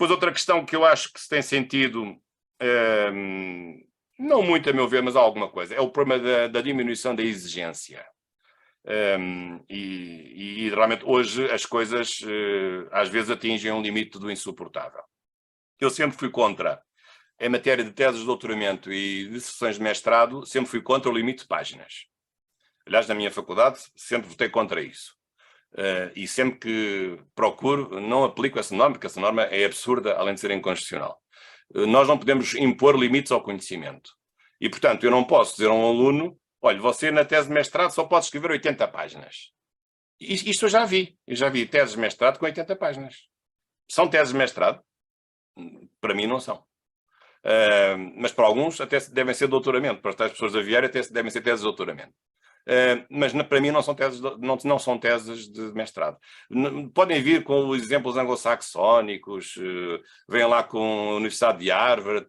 Depois outra questão que eu acho que se tem sentido, não muito a meu ver, mas alguma coisa, é o problema da diminuição da exigência. E realmente hoje as coisas às vezes atingem um limite do insuportável. Eu sempre fui contra, em matéria de teses de doutoramento e de sessões de mestrado, sempre fui contra o limite de páginas. Aliás, na minha faculdade sempre votei contra isso. E sempre que procuro, não aplico essa norma, porque essa norma é absurda, além de ser inconstitucional. Nós não podemos impor limites ao conhecimento. E, portanto, eu não posso dizer a um aluno, olha, você na tese de mestrado só pode escrever 80 páginas. Isto eu já vi. Eu já vi teses de mestrado com 80 páginas. São teses de mestrado? Para mim não são. Mas para alguns até devem ser doutoramento. Para as pessoas da Vieira até devem ser teses de doutoramento. Mas para mim não são teses de mestrado. Podem vir com os exemplos anglo-saxónicos, vêm lá com a Universidade de Harvard,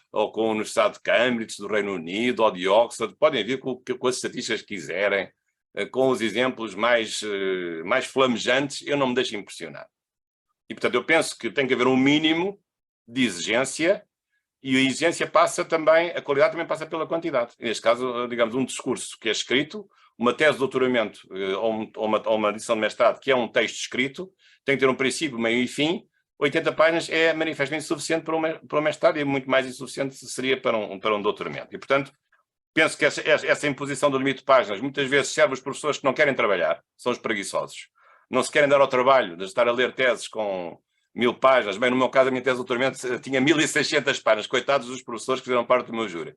ou com a Universidade de Cambridge, do Reino Unido, ou de Oxford, podem vir com as estatísticas que quiserem, com os exemplos mais flamejantes, eu não me deixo impressionar. E, portanto, eu penso que tem que haver um mínimo de exigência, e a exigência passa também, a qualidade também passa pela quantidade. Neste caso, digamos, um discurso que é escrito, uma tese de doutoramento ou uma edição de mestrado, que é um texto escrito, tem que ter um princípio, meio e fim. 80 páginas é manifestamente insuficiente para um mestrado e muito mais insuficiente seria para um doutoramento. E, portanto, penso que essa imposição do limite de páginas muitas vezes serve os professores que não querem trabalhar, são os preguiçosos. Não se querem dar ao trabalho de estar a ler teses com 1000 páginas. Bem, no meu caso, a minha tese de doutoramento tinha 1600 páginas. Coitados dos professores que fizeram parte do meu júri.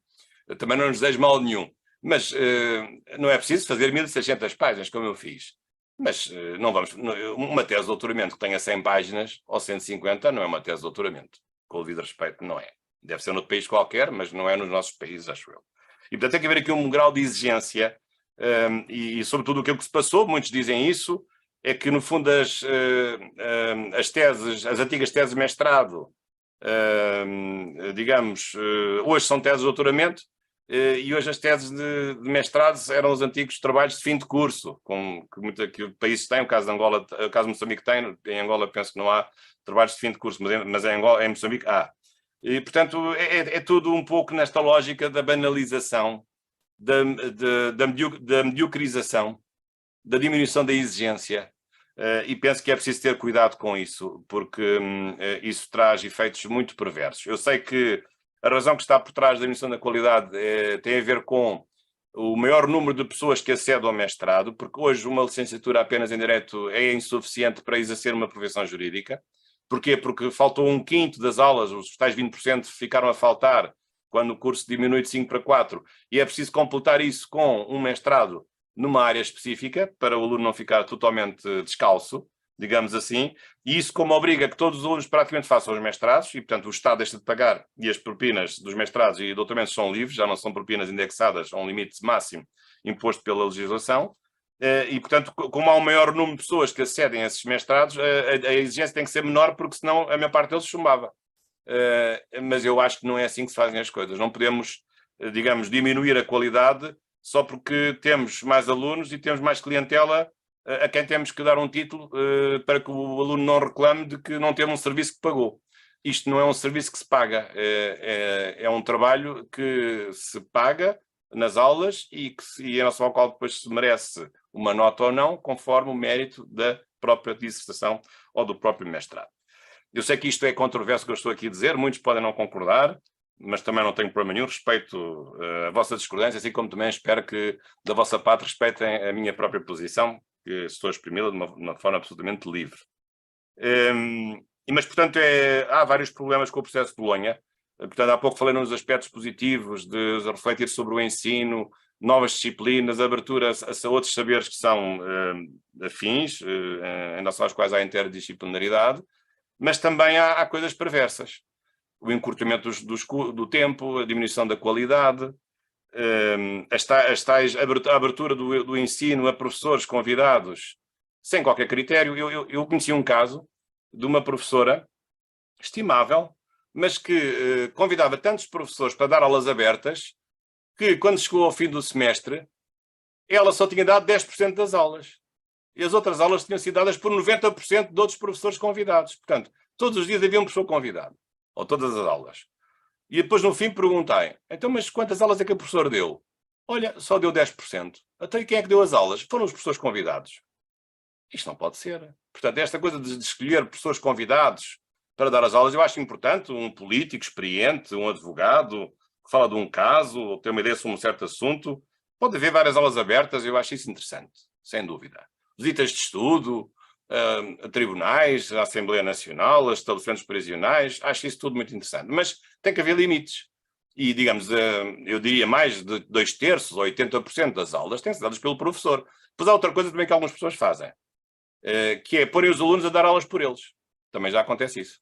Eu também não lhes desejo mal nenhum. Mas não é preciso fazer 1600 páginas, como eu fiz. Mas não vamos... Uma tese de doutoramento que tenha 100 páginas ou 150 não é uma tese de doutoramento. Com o devido respeito, não é. Deve ser noutro país qualquer, mas não é nos nossos países, acho eu. E, portanto, tem que haver aqui um grau de exigência. E sobretudo, o que se passou, muitos dizem isso, é que, no fundo, as antigas teses de mestrado, digamos, hoje são teses de doutoramento, e hoje as teses de mestrado eram os antigos trabalhos de fim de curso, que o país tem, o caso de Angola, o caso de Moçambique tem, em Angola penso que não há trabalhos de fim de curso, mas em Moçambique há. E, portanto, é tudo um pouco nesta lógica da banalização, da mediocrização, da diminuição da exigência, e penso que é preciso ter cuidado com isso, porque isso traz efeitos muito perversos. Eu sei que a razão que está por trás da diminuição da qualidade tem a ver com o maior número de pessoas que acedem ao mestrado, porque hoje uma licenciatura apenas em Direito é insuficiente para exercer uma profissão jurídica. Porquê? Porque faltou 1/5 das aulas, os tais 20% ficaram a faltar quando o curso diminui de 5 para 4, e é preciso completar isso com um mestrado numa área específica, para o aluno não ficar totalmente descalço, digamos assim, e isso como obriga que todos os alunos praticamente façam os mestrados, e portanto o Estado deixa de pagar, e as propinas dos mestrados e doutoramentos são livres, já não são propinas indexadas a um limite máximo imposto pela legislação, e portanto como há um maior número de pessoas que acedem a esses mestrados, a exigência tem que ser menor, porque senão a maior parte deles chumbava. Mas eu acho que não é assim que se fazem as coisas, não podemos, digamos, diminuir a qualidade só porque temos mais alunos e temos mais clientela a quem temos que dar um título para que o aluno não reclame de que não teve um serviço que pagou. Isto não é um serviço que se paga, é um trabalho que se paga nas aulas e em relação ao qual depois se merece uma nota ou não, conforme o mérito da própria dissertação ou do próprio mestrado. Eu sei que isto é controverso, que eu estou aqui a dizer, muitos podem não concordar, mas também não tenho problema nenhum, respeito a vossa discordância, assim como também espero que da vossa parte respeitem a minha própria posição, que estou a exprimi-la de uma forma absolutamente livre. Mas, portanto, há vários problemas com o processo de Bolonha. Portanto, há pouco falei nos aspectos positivos de refletir sobre o ensino, novas disciplinas, abertura a outros saberes que são afins, em relação aos quais há interdisciplinaridade, mas também há coisas perversas. O encurtamento do tempo, a diminuição da qualidade, a abertura do ensino a professores convidados sem qualquer critério. Eu conheci um caso de uma professora estimável, mas que convidava tantos professores para dar aulas abertas, que quando chegou ao fim do semestre, ela só tinha dado 10% das aulas. E as outras aulas tinham sido dadas por 90% de outros professores convidados. Portanto, Todos os dias havia um professor convidado, ou todas as aulas. E depois, no fim, perguntei, então, mas quantas aulas é que o professor deu? Olha, só deu 10%. Até quem é que deu as aulas? Foram os professores convidados. Isto não pode ser. Portanto, esta coisa de escolher professores convidados para dar as aulas, eu acho importante, um político experiente, um advogado, que fala de um caso, ou tem uma ideia sobre um certo assunto. Pode haver várias aulas abertas, eu acho isso interessante, sem dúvida. Visitas de estudo, a tribunais, a Assembleia Nacional, a estabelecimentos prisionais, acho isso tudo muito interessante. Mas tem que haver limites. E, digamos, eu diria mais de 2/3 ou 80% das aulas têm que ser dadas pelo professor. Depois há outra coisa também que algumas pessoas fazem, que é porem os alunos a dar aulas por eles. Também já acontece isso.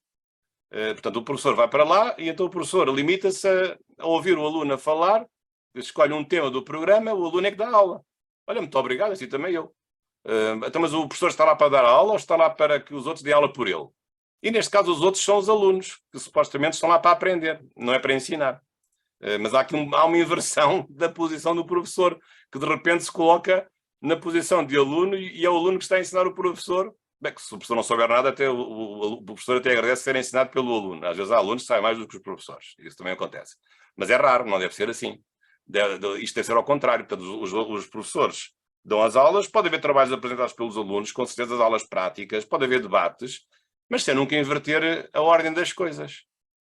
Portanto, o professor vai para lá e então o professor limita-se a ouvir o aluno a falar, escolhe um tema do programa, o aluno é que dá a aula. Olha, muito obrigado, assim também eu. Então, mas o professor está lá para dar a aula ou está lá para que os outros dêem aula por ele? E neste caso os outros são os alunos, que supostamente estão lá para aprender, não é para ensinar. Mas há uma inversão da posição do professor, que de repente se coloca na posição de aluno e é o aluno que está a ensinar o professor. Bem, que se o professor não souber nada, até o professor até agradece ser ensinado pelo aluno. Às vezes há alunos que sabem mais do que os professores. Isso também acontece. Mas é raro, não deve ser assim. Isto deve ser ao contrário. Portanto, os professores dão as aulas, pode haver trabalhos apresentados pelos alunos, com certeza as aulas práticas, pode haver debates, mas sem nunca inverter a ordem das coisas.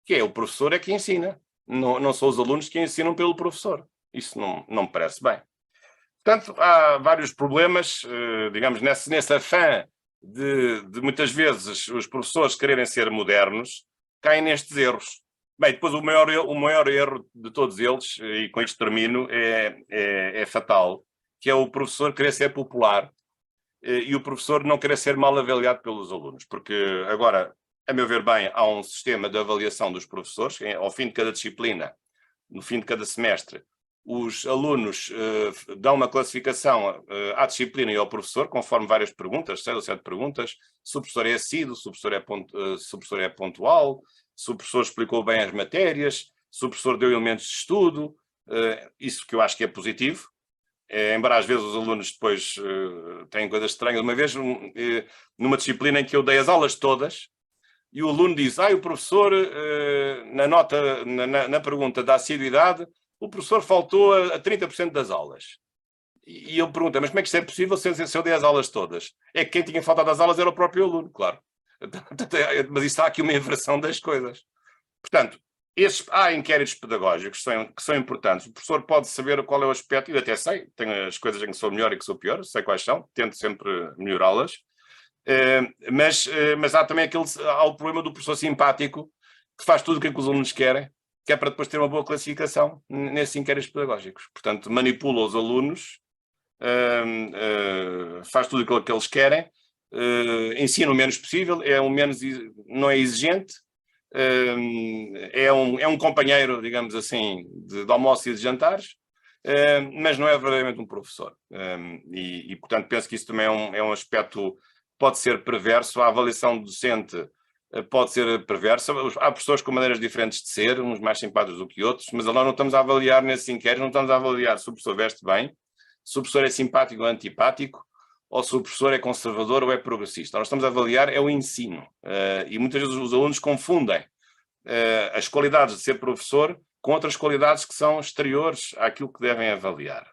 Que é o professor é que ensina. Não são os alunos que ensinam pelo professor. Isso não me parece bem. Portanto, há vários problemas, digamos, nesse afã de muitas vezes os professores quererem ser modernos, caem nestes erros. Bem, depois o maior erro de todos eles, e com isto termino, é fatal, que é o professor querer ser popular e o professor não querer ser mal avaliado pelos alunos, porque agora, a meu ver bem, há um sistema de avaliação dos professores, ao fim de cada disciplina, no fim de cada semestre, os alunos dão uma classificação à disciplina e ao professor, conforme várias perguntas, 6 ou 7 perguntas, se o professor é assíduo, se o professor é pontual, se o professor explicou bem as matérias, se o professor deu elementos de estudo, isso que eu acho que é positivo, embora às vezes os alunos depois têm coisas estranhas. Uma vez, numa disciplina em que eu dei as aulas todas, e o aluno diz, o professor, na pergunta da assiduidade, o professor faltou a 30% das aulas. E eu pergunto, mas como é que isto é possível se eu dei as aulas todas? É que quem tinha faltado às aulas era o próprio aluno, claro. Mas isto há aqui uma inversão das coisas. Portanto, há inquéritos pedagógicos que são importantes. O professor pode saber qual é o aspecto, e eu até sei, tenho as coisas em que sou melhor e que sou pior, sei quais são, tento sempre melhorá-las. Mas há também há o problema do professor simpático, que faz tudo o que os alunos querem, que é para depois ter uma boa classificação nesses inquéritos pedagógicos. Portanto, manipula os alunos, faz tudo aquilo que eles querem, ensina o menos possível, não é exigente, é um companheiro, digamos assim, de almoço e de jantares, mas não é verdadeiramente um professor. E, portanto, penso que isso também é um aspecto, pode ser perverso. A avaliação docente pode ser perversa. Há pessoas com maneiras diferentes de ser, uns mais simpáticos do que outros, mas nós não estamos a avaliar nesses inquéritos, não estamos a avaliar se o professor veste bem, se o professor é simpático ou antipático, ou se o professor é conservador ou é progressista. Nós estamos a avaliar o ensino. E muitas vezes os alunos confundem as qualidades de ser professor com outras qualidades que são exteriores àquilo que devem avaliar.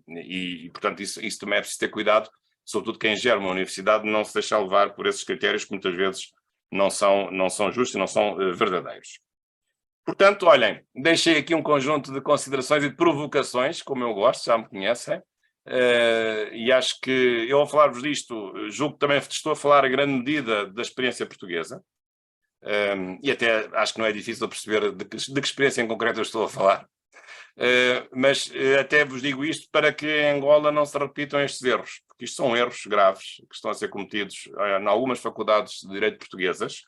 E portanto, isso também é preciso ter cuidado, sobretudo quem gera uma universidade, não se deixar levar por esses critérios que muitas vezes não são justos e não são verdadeiros. Portanto, olhem, deixei aqui um conjunto de considerações e de provocações, como eu gosto, já me conhecem, e acho que eu, ao falar-vos disto, julgo que também estou a falar a grande medida da experiência portuguesa, e até acho que não é difícil perceber de que experiência em concreto eu estou a falar. Mas até vos digo isto para que em Angola não se repitam estes erros, porque isto são erros graves que estão a ser cometidos em algumas faculdades de direito portuguesas,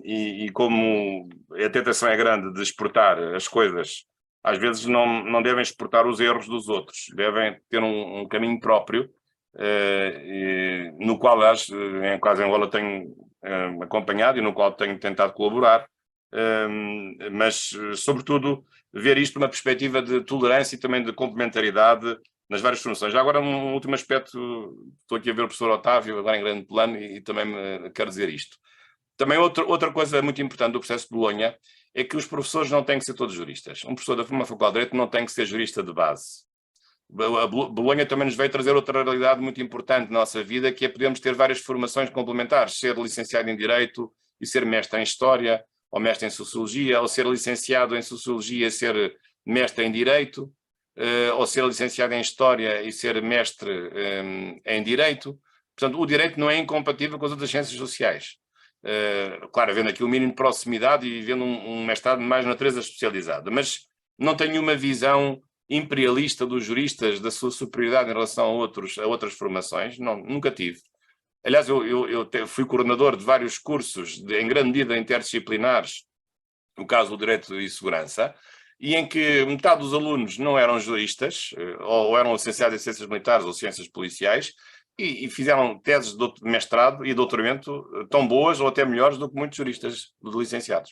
e como a tentação é grande de exportar as coisas, às vezes não devem exportar os erros dos outros, devem ter um caminho próprio, no qual, em quase Angola, tenho acompanhado e no qual tenho tentado colaborar, mas, sobretudo, ver isto numa perspectiva de tolerância e também de complementaridade nas várias formações. Já agora, um último aspecto, estou aqui a ver o professor Otávio, agora em grande plano, e também me quero dizer isto. Também outra coisa muito importante do processo de Bolonha é que os professores não têm que ser todos juristas. Um professor de uma faculdade de Direito não tem que ser jurista de base. A Bolonha também nos veio trazer outra realidade muito importante na nossa vida, que é podermos ter várias formações complementares, ser licenciado em Direito e ser mestre em História, ou mestre em Sociologia, ou ser licenciado em Sociologia e ser mestre em Direito, ou ser licenciado em História e ser mestre em Direito. Portanto, o Direito não é incompatível com as outras ciências sociais. Claro, havendo aqui um mínimo de proximidade e havendo um mestrado de mais natureza especializada, mas não tenho uma visão imperialista dos juristas, da sua superioridade em relação a outras formações, não, nunca tive. Aliás, eu fui coordenador de vários cursos, em grande medida interdisciplinares, no caso do Direito e Segurança, e em que metade dos alunos não eram juristas, ou eram licenciados em Ciências Militares ou Ciências Policiais, e fizeram teses de mestrado e doutoramento tão boas ou até melhores do que muitos juristas licenciados.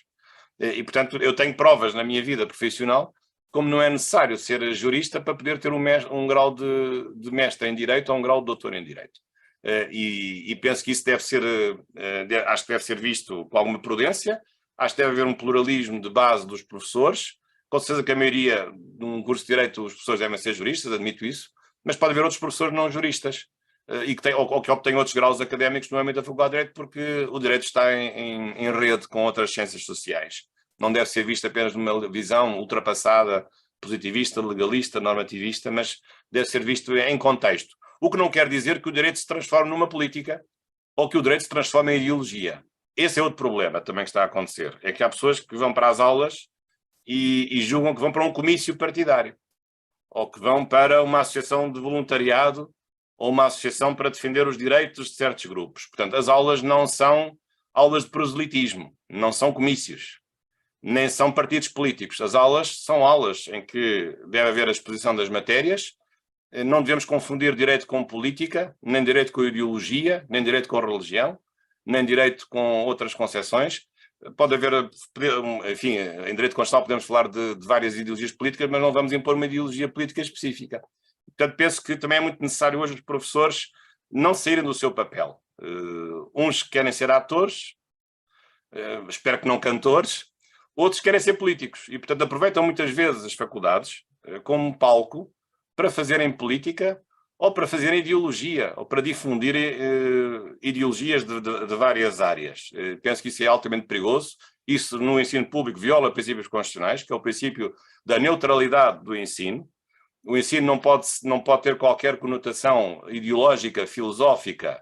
E, portanto, eu tenho provas na minha vida profissional como não é necessário ser jurista para poder ter um grau de mestre em Direito ou um grau de doutor em Direito. E penso que isso deve ser, acho que deve ser visto com alguma prudência, acho que deve haver um pluralismo de base dos professores, com certeza que a maioria de um curso de Direito os professores devem ser juristas, admito isso, mas pode haver outros professores não juristas, e ou que obtêm outros graus académicos no âmbito da Faculdade de Direito, porque o Direito está em rede com outras ciências sociais. Não deve ser visto apenas numa visão ultrapassada, positivista, legalista, normativista, mas deve ser visto em contexto. O que não quer dizer que o direito se transforme numa política ou que o direito se transforme em ideologia. Esse é outro problema também que está a acontecer. É que há pessoas que vão para as aulas e julgam que vão para um comício partidário ou que vão para uma associação de voluntariado ou uma associação para defender os direitos de certos grupos. Portanto, as aulas não são aulas de proselitismo, não são comícios, nem são partidos políticos. As aulas são aulas em que deve haver a exposição das matérias. Não devemos confundir direito com política, nem direito com ideologia, nem direito com religião, nem direito com outras concepções. Pode haver, enfim, em direito constitucional podemos falar de várias ideologias políticas, mas não vamos impor uma ideologia política específica. Portanto, penso que também é muito necessário hoje os professores não saírem do seu papel. Uns querem ser atores, espero que não cantores, outros querem ser políticos e, portanto, aproveitam muitas vezes as faculdades como palco para fazerem política ou para fazerem ideologia ou para difundir ideologias de várias áreas. Penso que isso é altamente perigoso. Isso no ensino público viola princípios constitucionais, que é o princípio da neutralidade do ensino. O ensino não pode ter qualquer conotação ideológica, filosófica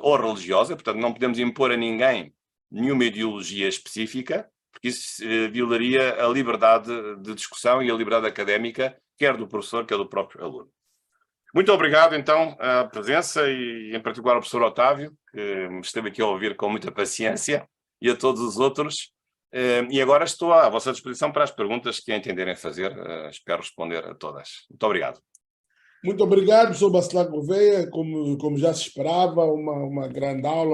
ou religiosa, portanto não podemos impor a ninguém nenhuma ideologia específica, porque isso violaria a liberdade de discussão e a liberdade académica, quer do professor, quer do próprio aluno. Muito obrigado, então, à presença e, em particular, ao professor Otávio, que me esteve aqui a ouvir com muita paciência, e a todos os outros. E agora estou à vossa disposição para as perguntas que entenderem fazer. Espero responder a todas. Muito obrigado. Muito obrigado, professor Bacelar Gouveia. Como já se esperava, uma grande aula.